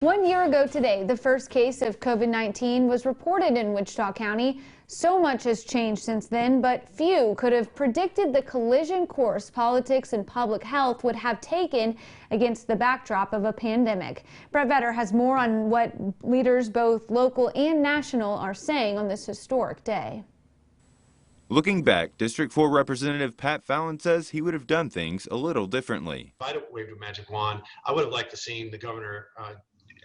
1 year ago today, the first case of COVID-19 was reported in Wichita County. So much has changed since then, but few could have predicted the collision course politics and public health would have taken against the backdrop of a pandemic. Brett Vetter has more on what leaders, both local and national, are saying on this historic day. Looking back, District 4 Representative Pat Fallon says he would have done things a little differently. If I'd have waved a magic wand, I would have liked to seen the governor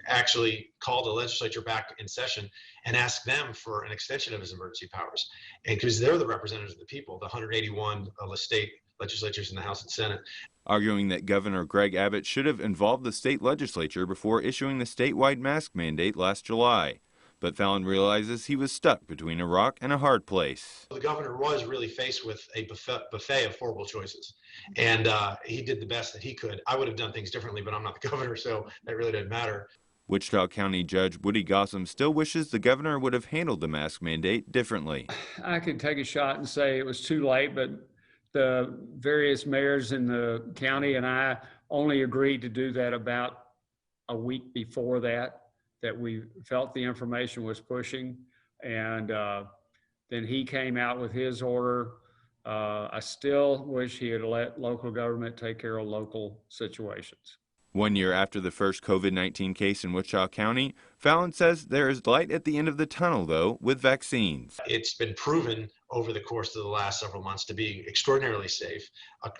actually call the legislature back in session and ask them for an extension of his emergency powers. And because they're the representatives of the people, the 181 state legislatures in the House and Senate. Arguing that Governor Greg Abbott should have involved the state legislature before issuing the statewide mask mandate last July. But Fallon realizes he was stuck between a rock and a hard place. The governor was really faced with a buffet of horrible choices, and he did the best that he could. I would have done things differently, but I'm not the governor, so that really didn't matter. Wichita County Judge Woody Gossam still wishes the governor would have handled the mask mandate differently. I could take a shot and say it was too late, but the various mayors in the county and I only agreed to do that about a week before that we felt the information was pushing. And then he came out with his order. I still wish he had let local government take care of local situations. 1 year after the first COVID-19 case in Wichita County, Fallon says there is light at the end of the tunnel, though, with vaccines. It's been proven over the course of the last several months to be extraordinarily safe,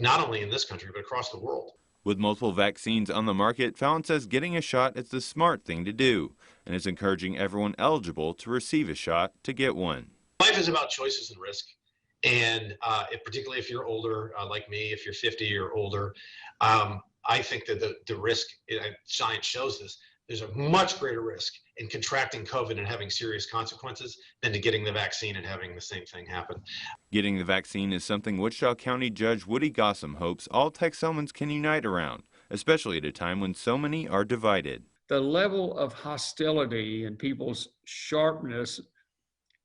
not only in this country, but across the world. With multiple vaccines on the market, Fallon says getting a shot is the smart thing to do and is encouraging everyone eligible to receive a shot to get one. Life is about choices and risk. And particularly if you're older, like me, if you're 50 or older, I think that the risk, science shows this, there's a much greater risk in contracting COVID and having serious consequences than to getting the vaccine and having the same thing happen. Getting the vaccine is something Wichita County Judge Woody Gossam hopes all Texomans can unite around, especially at a time when so many are divided. The level of hostility and people's sharpness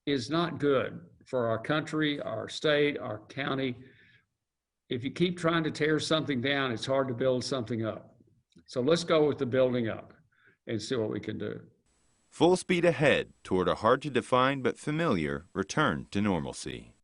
is not good for our country, our state, our county. If you keep trying to tear something down, it's hard to build something up. So let's go with the building up and see what we can do. Full speed ahead toward a hard to define but familiar return to normalcy.